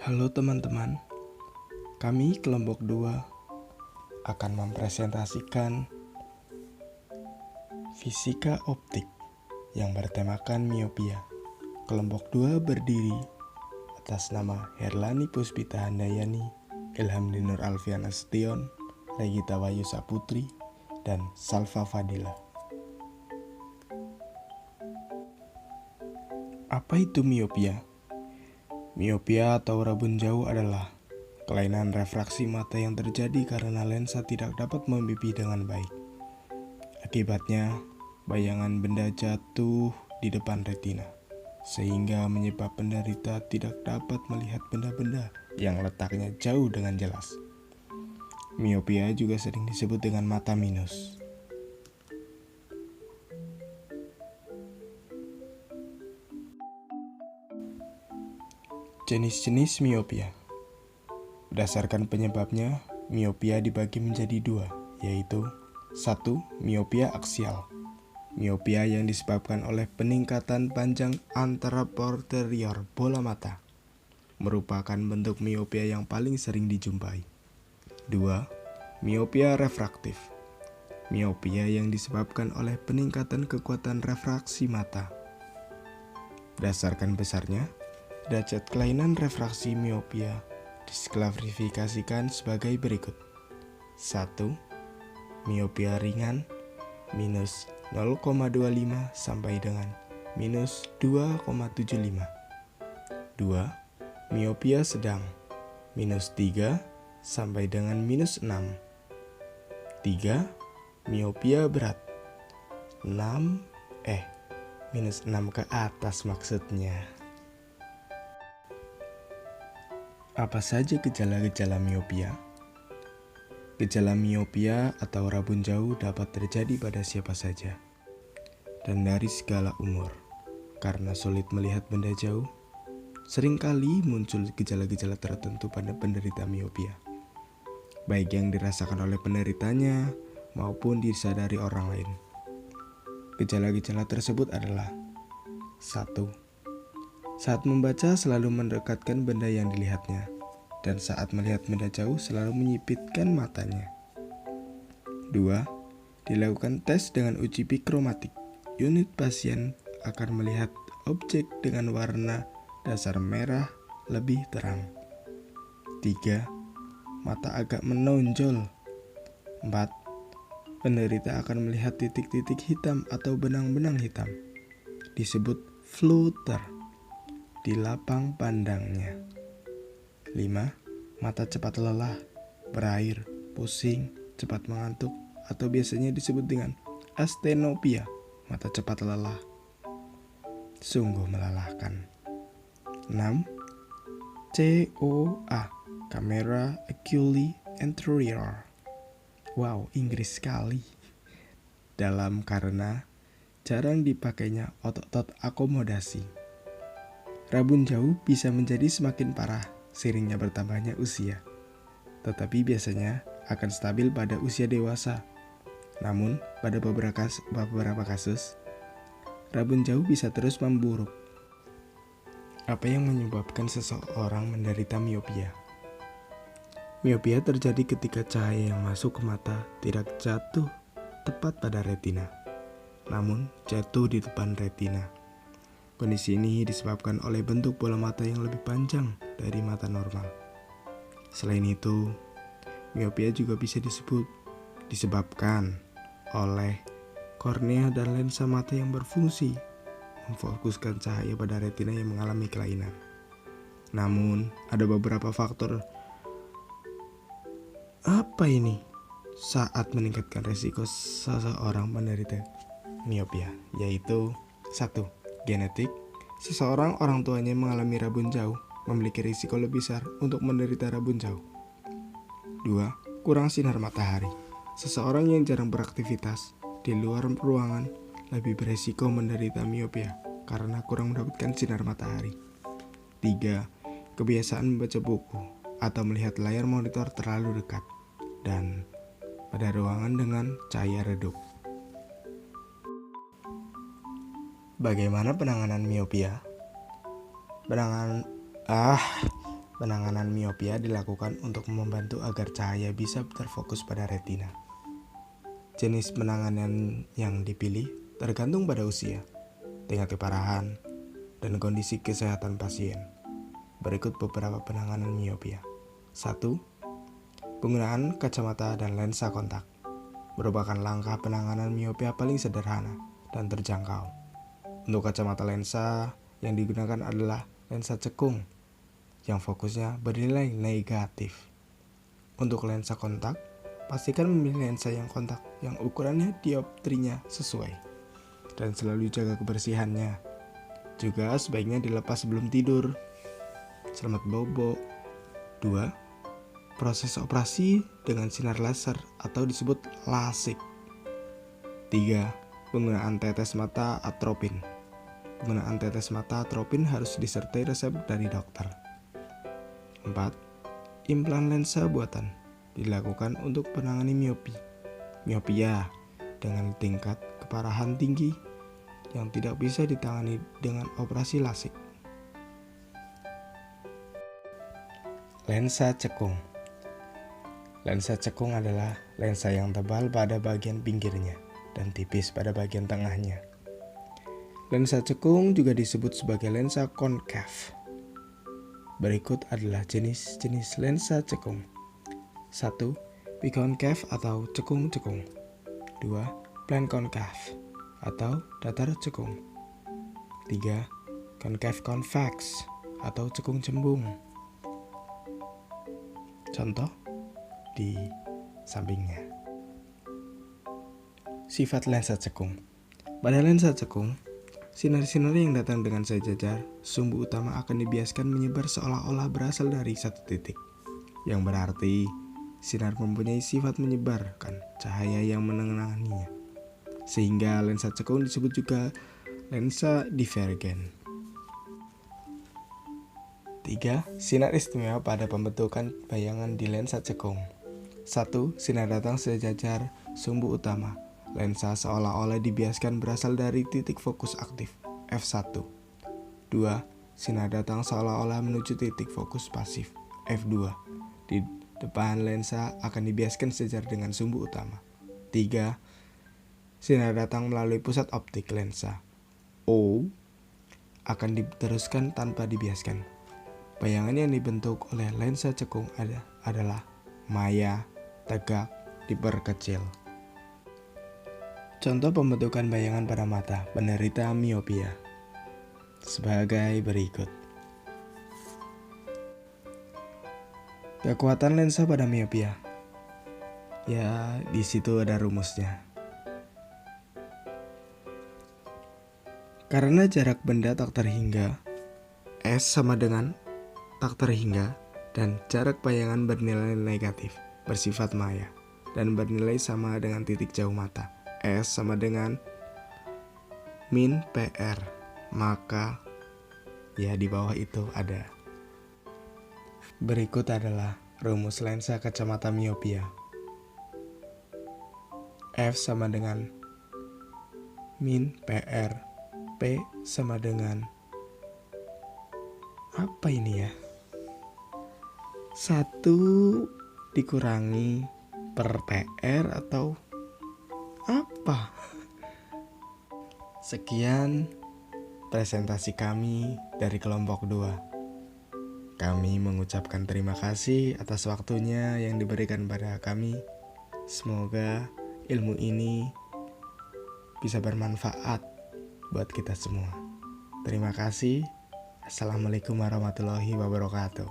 Halo teman-teman, kami kelompok 2 akan mempresentasikan fisika optik yang bertemakan miopia. Kelompok 2 berdiri atas nama Herlani Puspita Handayani, Ilham Dinur Alfian Nasution, Regita Wayu Saputri, dan Salva Fadila. Apa itu miopia? Miopia atau rabun jauh adalah kelainan refraksi mata yang terjadi karena lensa tidak dapat membimbing dengan baik. Akibatnya, bayangan benda jatuh di depan retina, sehingga menyebabkan penderita tidak dapat melihat benda-benda yang letaknya jauh dengan jelas. Miopia juga sering disebut dengan mata minus. Jenis-jenis miopia. Berdasarkan penyebabnya, miopia dibagi menjadi 2, yaitu 1. Miopia aksial. Miopia yang disebabkan oleh peningkatan panjang anteroposterior bola mata, merupakan bentuk miopia yang paling sering dijumpai. 2. Miopia refraktif. Miopia yang disebabkan oleh peningkatan kekuatan refraksi mata. Berdasarkan besarnya, derajat kelainan refraksi miopia diklasifikasikan sebagai berikut. 1. Miopia ringan minus 0,25 sampai dengan minus 2,75. 2. Miopia sedang minus 3 sampai dengan minus 6. 3. Miopia berat minus 6 ke atas maksudnya. Apa saja gejala-gejala miopia? Gejala miopia atau rabun jauh dapat terjadi pada siapa saja dan dari segala umur. Karena sulit melihat benda jauh, seringkali muncul gejala-gejala tertentu pada penderita miopia, baik yang dirasakan oleh penderitanya maupun disadari orang lain. Gejala-gejala tersebut adalah 1. Saat membaca selalu mendekatkan benda yang dilihatnya, dan saat melihat benda jauh selalu menyipitkan matanya. 2. Dilakukan tes dengan uji bikromatik. Unit pasien akan melihat objek dengan warna dasar merah lebih terang. 3. Mata agak menonjol. 4. Penderita akan melihat titik-titik hitam atau benang-benang hitam, disebut flutter, di lapang pandangnya. 5. Mata cepat lelah, berair, pusing, cepat mengantuk, atau biasanya disebut dengan astenopia, mata cepat lelah. Sungguh melelahkan. 6. COA, Camera Oculi Anterior. Wow, Inggris sekali. Dalam karena jarang dipakainya otot akomodasi. Rabun jauh bisa menjadi semakin parah seiringnya bertambahnya usia, tetapi biasanya akan stabil pada usia dewasa. Namun, pada beberapa kasus, rabun jauh bisa terus memburuk. Apa yang menyebabkan seseorang menderita miopia? Miopia terjadi ketika cahaya yang masuk ke mata tidak jatuh tepat pada retina, namun jatuh di depan retina. Kondisi ini disebabkan oleh bentuk bola mata yang lebih panjang dari mata normal. Selain itu, miopia juga bisa disebabkan oleh kornea dan lensa mata yang berfungsi memfokuskan cahaya pada retina yang mengalami kelainan. Namun, ada beberapa faktor saat meningkatkan risiko seseorang menderita miopia, yaitu 1. Genetik. Seseorang orang tuanya mengalami rabun jauh memiliki risiko lebih besar untuk menderita rabun jauh. 2. Kurang sinar matahari. Seseorang yang jarang beraktivitas di luar ruangan lebih berisiko menderita miopia karena kurang mendapatkan sinar matahari. 3. Kebiasaan membaca buku atau melihat layar monitor terlalu dekat dan pada ruangan dengan cahaya redup. Bagaimana penanganan miopia? Penanganan miopia dilakukan untuk membantu agar cahaya bisa terfokus pada retina. Jenis penanganan yang dipilih tergantung pada usia, tingkat keparahan, dan kondisi kesehatan pasien. Berikut beberapa penanganan miopia. 1. Penggunaan kacamata dan lensa kontak merupakan langkah penanganan miopia paling sederhana dan terjangkau. Untuk kacamata, lensa yang digunakan adalah lensa cekung yang fokusnya bernilai negatif. Untuk lensa kontak, pastikan memilih lensa yang kontak yang ukurannya dioptrinya sesuai dan selalu jaga kebersihannya. Juga sebaiknya dilepas sebelum tidur. Selamat bobo. 2. Proses operasi dengan sinar laser atau disebut LASIK. 3. Penggunaan tetes mata atropin. Penggunaan tetes mata atropin harus disertai resep dari dokter. 4. Implan lensa buatan dilakukan untuk penangani miopia dengan tingkat keparahan tinggi yang tidak bisa ditangani dengan operasi LASIK. Lensa cekung. Lensa cekung adalah lensa yang tebal pada bagian pinggirnya dan tipis pada bagian tengahnya. Lensa cekung juga disebut sebagai lensa konkav. Berikut adalah jenis-jenis lensa cekung. 1. Biconkav atau cekung-cekung. 2. Plan konkav atau datar cekung. 3. Konkav convex atau cekung cembung. Contoh di sampingnya. Sifat lensa cekung. Pada lensa cekung, sinar-sinar yang datang dengan sejajar sumbu utama akan dibiaskan menyebar seolah-olah berasal dari satu titik, yang berarti sinar mempunyai sifat menyebarkan cahaya yang menenganinya, sehingga lensa cekung disebut juga lensa divergen. 3. Sinar istimewa pada pembentukan bayangan di lensa cekung. 1. Sinar datang sejajar sumbu utama. Lensa seolah-olah dibiaskan berasal dari titik fokus aktif f1. 2. Sinar datang seolah-olah menuju titik fokus pasif f2. Di depan lensa akan dibiaskan sejajar dengan sumbu utama. 3. Sinar datang melalui pusat optik lensa O akan diteruskan tanpa dibiaskan. Bayangan yang dibentuk oleh lensa cekung adalah maya, tegak, diperkecil. Contoh pembentukan bayangan pada mata penderita miopia sebagai berikut. Kekuatan lensa pada miopia. Ya, di situ ada rumusnya. Karena jarak benda tak terhingga, S sama dengan tak terhingga, dan jarak bayangan bernilai negatif, bersifat maya, dan bernilai sama dengan titik jauh mata. S sama dengan min PR, maka ya di bawah itu ada. Berikut adalah rumus lensa kacamata miopia. F sama dengan min PR, P sama dengan apa ini ya? 1 dikurangi per PR atau apa? Sekian presentasi kami dari kelompok 2. Kami mengucapkan terima kasih atas waktunya yang diberikan pada kami. Semoga ilmu ini bisa bermanfaat buat kita semua. Terima kasih. Assalamualaikum warahmatullahi wabarakatuh.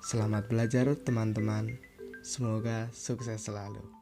Selamat belajar teman-teman. Semoga sukses selalu.